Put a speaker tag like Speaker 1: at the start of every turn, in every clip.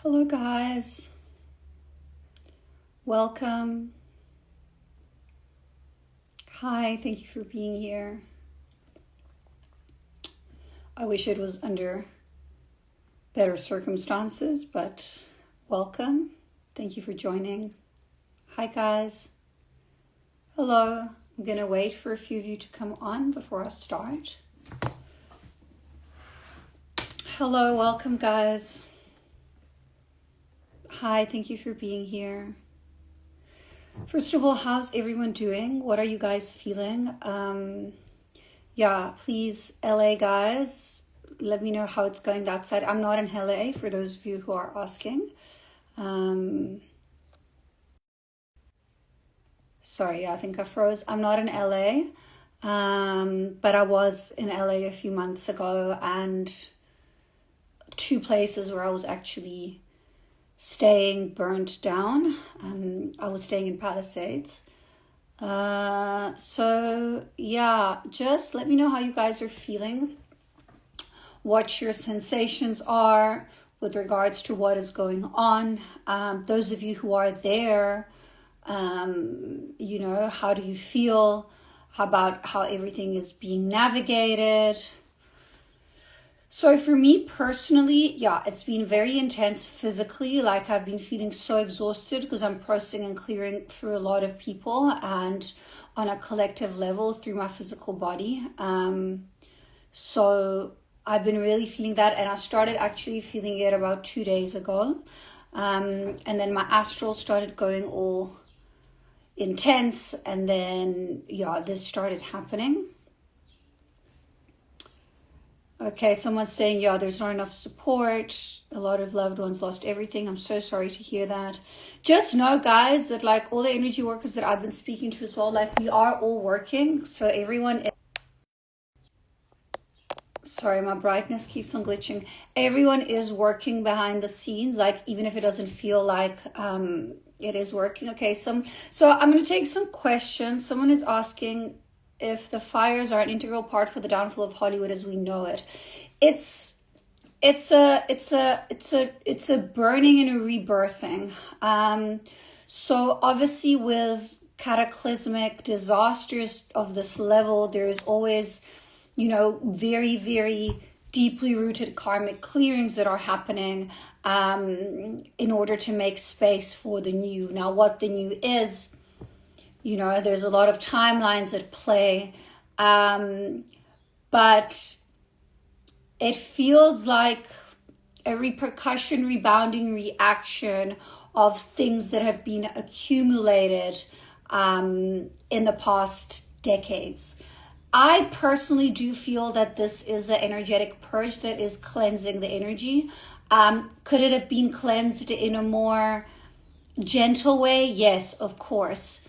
Speaker 1: Hello, guys. Welcome. Hi, thank you for being here. I wish it was under better circumstances, but welcome. Thank you for joining. Hi, guys. Hello. I'm going to wait for a few of you to come on before I start. Hello, welcome, guys. Hi, thank you for being here. First of all, how's everyone doing? What are you guys feeling? Yeah, please, LA guys, let me know how it's going that side. I'm not in LA, for those of you who are asking. Sorry, I think I froze. I'm not in LA, but I was in LA a few months ago, and two places where I was actually staying burnt down. I was staying in Palisades. So yeah, just let me know how you guys are feeling, what your sensations are with regards to what is going on. Those of you who are there, how do you feel about how everything is being navigated? So for me personally, yeah, it's been very intense physically. Like, I've been feeling so exhausted because I'm processing and clearing through a lot of people and on a collective level through my physical body. So I've been really feeling that, and I started actually feeling it about 2 days ago. And then my astral started going all intense, and then, yeah, this started happening. Okay, someone's saying, yeah, there's not enough support. A lot of loved ones lost everything. I'm so sorry to hear that. Just know, guys, that like all the energy workers that I've been speaking to as well, like we are all working. So everyone, sorry, my brightness keeps on glitching. Everyone is working behind the scenes, like even if it doesn't feel like it is working. Okay, so I'm going to take some questions. Someone is asking if the fires are an integral part for the downfall of Hollywood as we know it. It's a burning and a rebirthing. So obviously with cataclysmic disasters of this level, there's always, very, very deeply rooted karmic clearings that are happening in order to make space for the new. Now, what the new is, there's a lot of timelines at play, but it feels like a repercussion, rebounding reaction of things that have been accumulated in the past decades. I personally do feel that this is an energetic purge that is cleansing the energy. Could it have been cleansed in a more gentle way? Yes, of course.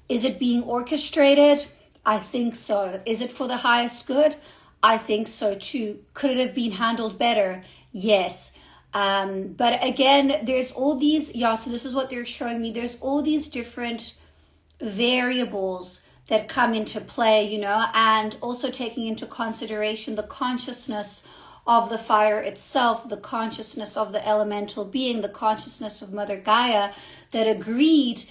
Speaker 1: Is it being orchestrated? I think so. Is it for the highest good? I think so too. Could it have been handled better? Yes. But again, there's all these, so this is what they're showing me. There's all these different variables that come into play, and also taking into consideration the consciousness of the fire itself, the consciousness of the elemental being, the consciousness of Mother Gaia that agreed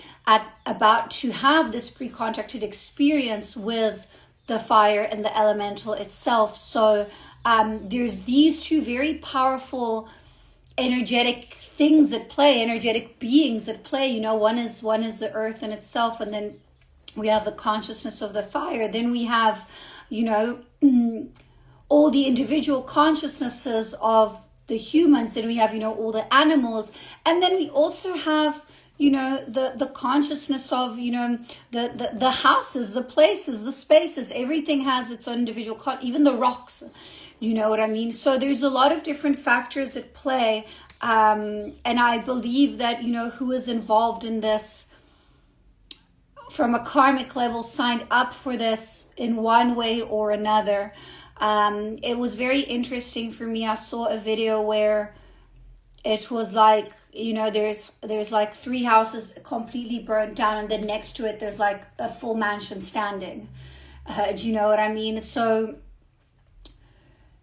Speaker 1: about to have this pre-contracted experience with the fire and the elemental itself. So there's these two very powerful energetic things at play, energetic beings at play. One is the earth in itself, and then we have the consciousness of the fire. Then we have, all the individual consciousnesses of the humans. Then we have, all the animals. And then we also have, the consciousness of, the houses, the places, the spaces. Everything has its own individual, even the rocks, you know what I mean? So there's a lot of different factors at play. And I believe that, who is involved in this from a karmic level signed up for this in one way or another. It was very interesting for me. I saw a video where it was like, there's like 3 houses completely burnt down, and then next to it there's like a full mansion standing. Do you know what I mean? So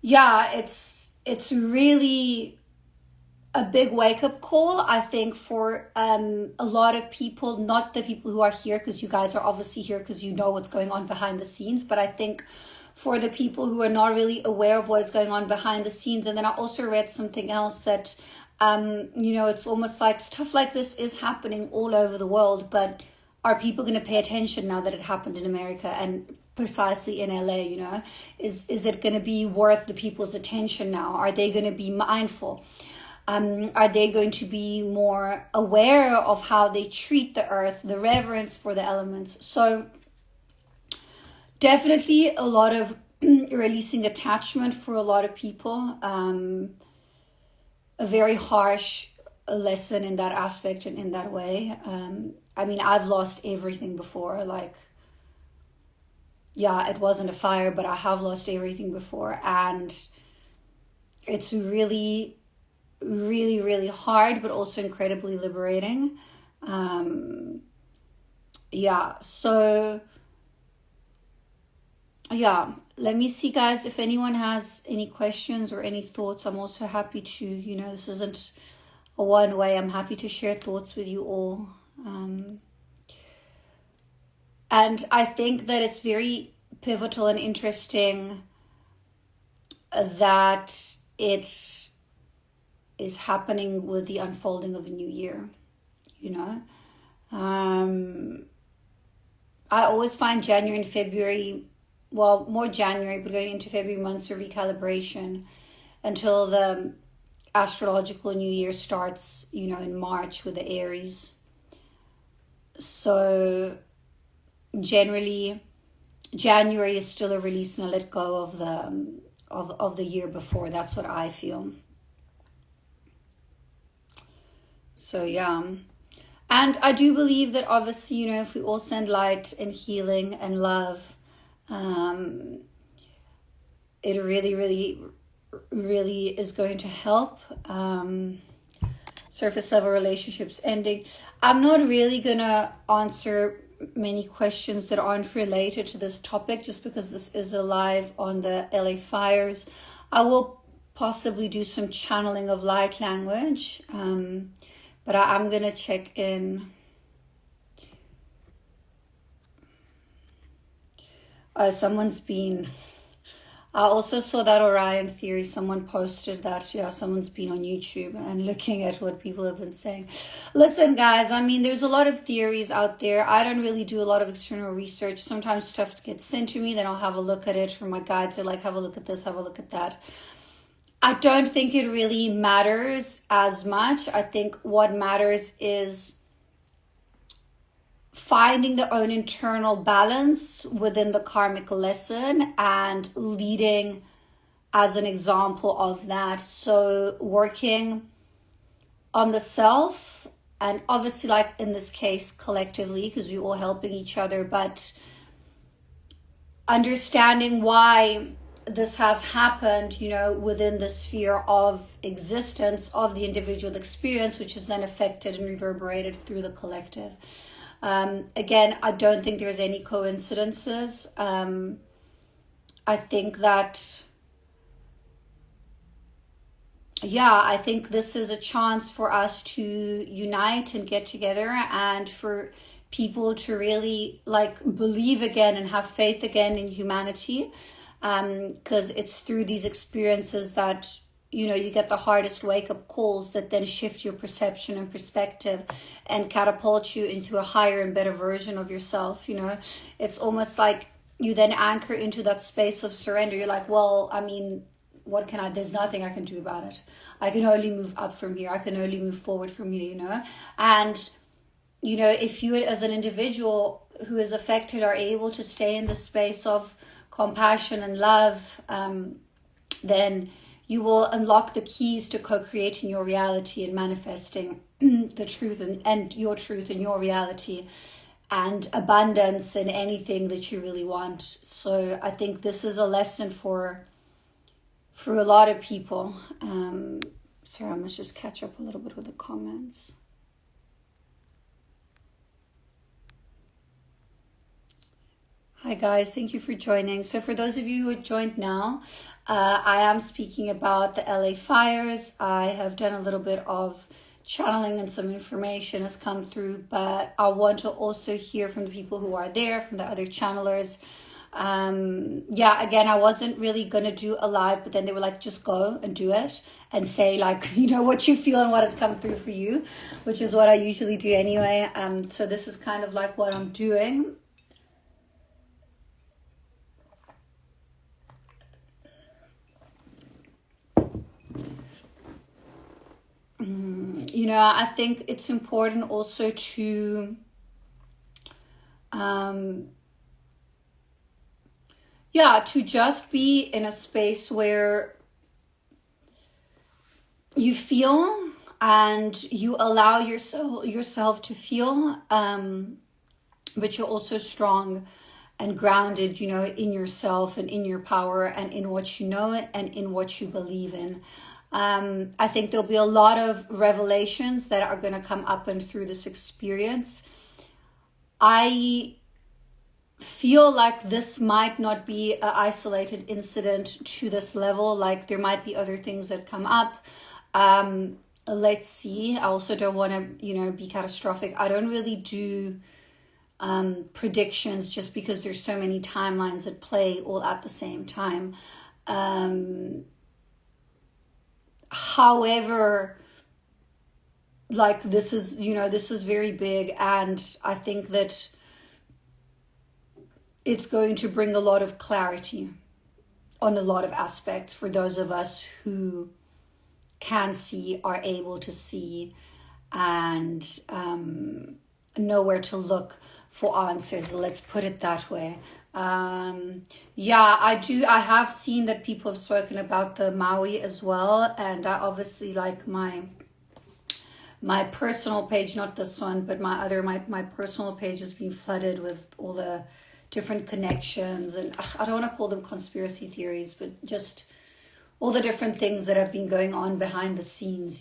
Speaker 1: yeah, it's really a big wake-up call, I think, for a lot of people, not the people who are here, because you guys are obviously here because you know what's going on behind the scenes, but I think for the people who are not really aware of what is going on behind the scenes. And then I also read something else that, it's almost like stuff like this is happening all over the world, but are people going to pay attention now that it happened in America and precisely in LA? Is it going to be worth the people's attention now? Are they going to be mindful? Are they going to be more aware of how they treat the earth, the reverence for the elements? So definitely a lot of releasing attachment for a lot of people. A very harsh lesson in that aspect and in that way. I've lost everything before. It wasn't a fire, but I have lost everything before. And it's really, really, really hard, but also incredibly liberating. Let me see, guys, if anyone has any questions or any thoughts. I'm also happy to, this isn't a one way. I'm happy to share thoughts with you all. And I think that it's very pivotal and interesting that it is happening with the unfolding of a new year, I always find January and February, well, more January, but going into February, months of recalibration until the astrological new year starts, in March with the Aries. So generally, January is still a release and a let go of the year before. That's what I feel. So and I do believe that obviously, if we all send light and healing and love, it really, really, really is going to help. Surface level relationships ending. I'm not really gonna answer many questions that aren't related to this topic, just because this is a live on the LA fires. I will possibly do some channeling of light language, but I'm gonna check in. Someone's been, I also saw that Orion theory. Someone posted that, someone's been on YouTube and looking at what people have been saying. Listen, guys, there's a lot of theories out there. I don't really do a lot of external research. Sometimes stuff gets sent to me, then I'll have a look at it from my guides. They're like, have a look at this, have a look at that. I don't think it really matters as much. I think what matters is finding their own internal balance within the karmic lesson and leading as an example of that. So working on the self, and obviously, like in this case, collectively, because we're all helping each other, but understanding why this has happened, within the sphere of existence of the individual experience, which is then affected and reverberated through the collective. Again, I don't think there's any coincidences. I think that, I think this is a chance for us to unite and get together, and for people to really believe again and have faith again in humanity, because it's through these experiences that you get the hardest wake-up calls that then shift your perception and perspective and catapult you into a higher and better version of yourself. It's almost like you then anchor into that space of surrender. You're like, well, what can there's nothing I can do about it. I can only move up from here. I can only move forward from here, and if you as an individual who is affected are able to stay in the space of compassion and love, then you will unlock the keys to co-creating your reality and manifesting the truth and your truth and your reality and abundance in anything that you really want. So I think this is a lesson for a lot of people. Sorry, I must just catch up a little bit with the comments. Hi guys, thank you for joining. So for those of you who joined now, I am speaking about the LA fires. I have done a little bit of channeling and some information has come through, but I want to also hear from the people who are there, from the other channelers. Yeah, again, I wasn't really gonna do a live, but then they were like, just go and do it and say like, what you feel and what has come through for you, which is what I usually do anyway. So this is kind of like what I'm doing. I think it's important also to to just be in a space where you feel and you allow yourself to feel, but you're also strong and grounded, in yourself and in your power and in what you know and in what you believe in. I think there'll be a lot of revelations that are going to come up and through this experience. I feel like this might not be an isolated incident to this level. Like there might be other things that come up. Let's see. I also don't want to, be catastrophic. I don't really do predictions just because there's so many timelines at play all at the same time. However, like this is very big, and I think that it's going to bring a lot of clarity on a lot of aspects for those of us who can see, are able to see, and know where to look for answers. Let's put it that way. I have seen that people have spoken about the Maui as well, and I obviously like my personal page, not this one, but my personal page has been flooded with all the different connections, and I don't want to call them conspiracy theories, but just all the different things that have been going on behind the scenes.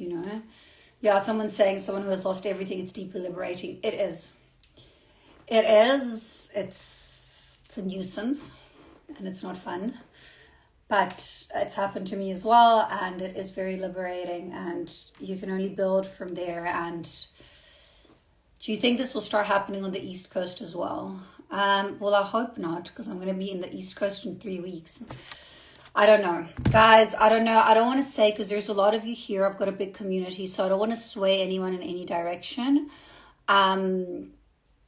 Speaker 1: Someone's saying someone who has lost everything, it's deeply liberating. It is it's a nuisance and it's not fun, but it's happened to me as well, and it is very liberating, and you can only build from there. And do you think this will start happening on the East Coast as well? Well, I hope not, because I'm going to be in the East Coast in 3 weeks. I don't know, guys. I don't know. I don't want to say, because there's a lot of you here. I've got a big community, so I don't want to sway anyone in any direction.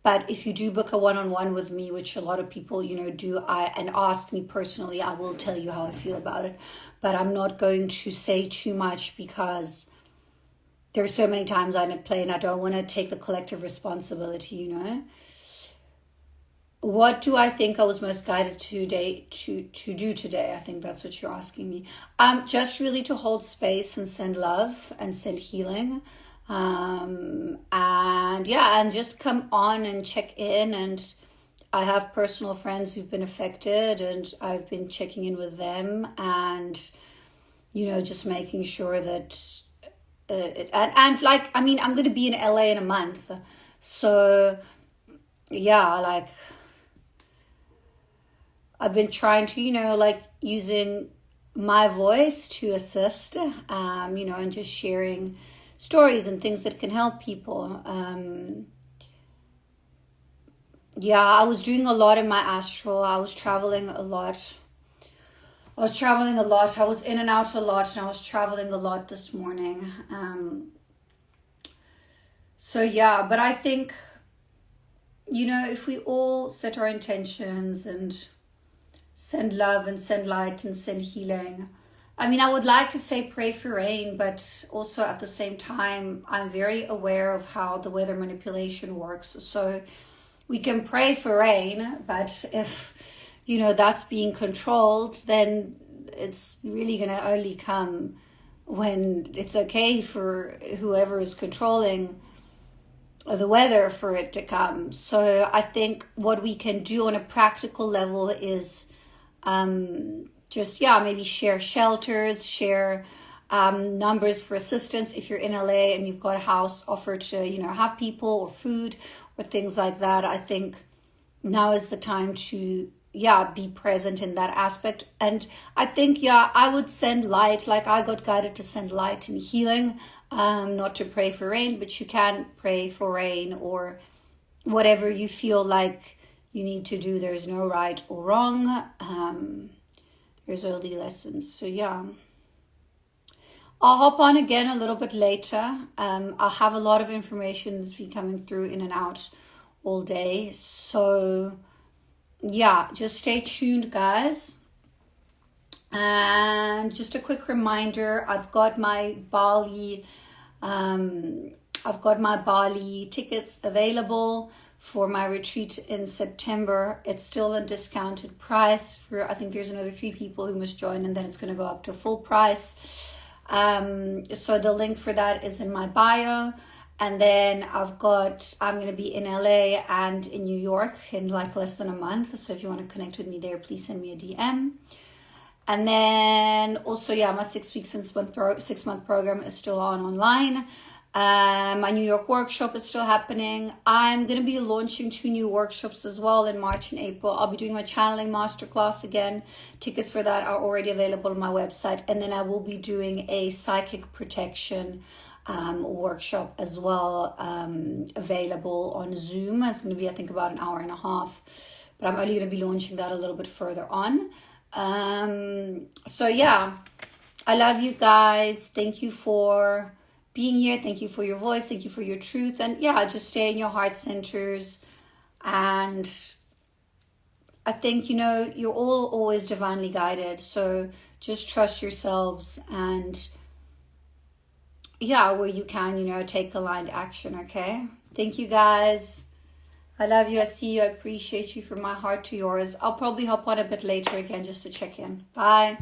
Speaker 1: But if you do book a one-on-one with me, which a lot of people, do, and ask me personally, I will tell you how I feel about it. But I'm not going to say too much, because there's so many times I'm at play, and I don't want to take the collective responsibility. What do I think I was most guided today to do today? I think that's what you're asking me. Just really to hold space and send love and send healing. And just come on and check in. And I have personal friends who've been affected, and I've been checking in with them, and just making sure that I'm going to be in LA in a month, so I've been trying to using my voice to assist, and just sharing stories and things that can help people. I was doing a lot in my astral. I was traveling a lot. I was in and out a lot, and I was traveling a lot this morning. But I think, if we all set our intentions and send love and send light and send healing. I would like to say pray for rain, but also at the same time, I'm very aware of how the weather manipulation works. So we can pray for rain, but if, that's being controlled, then it's really going to only come when it's okay for whoever is controlling the weather for it to come. So I think what we can do on a practical level is maybe share shelters, share numbers for assistance. If you're in LA and you've got a house, offer to, have people or food or things like that. I think now is the time to, yeah, be present in that aspect. And I think, yeah, I would send light. Like, I got guided to send light and healing, not to pray for rain, but you can pray for rain or whatever you feel like you need to do. There's no right or wrong. There's early lessons. So yeah, I'll hop on again a little bit later. I'll have a lot of information that's been coming through in and out all day. So yeah, just stay tuned, guys. And just a quick reminder, I've got my Bali tickets available for my retreat in September. It's still a discounted price for, I think there's another 3 people who must join, and then it's going to go up to full price. So the link for that is in my bio. And then I'm going to be in LA and in New York in like less than a month. So if you want to connect with me there, please send me a DM. And then also, yeah, my 6-month program is still online. My New York workshop is still happening. I'm going to be launching 2 new workshops as well in March and April. I'll be doing my channeling masterclass again. Tickets for that are already available on my website. And then I will be doing a psychic protection workshop as well, available on Zoom. It's going to be, I think, about an hour and a half. But I'm only going to be launching that a little bit further on. So yeah, I love you guys. Thank you for being here. Thank you for your voice. Thank you for your truth. And yeah, just stay in your heart centers. And I think, you're all always divinely guided. So just trust yourselves, and yeah, where you can, take aligned action. Okay. Thank you, guys. I love you. I see you. I appreciate you, from my heart to yours. I'll probably hop on a bit later again just to check in. Bye.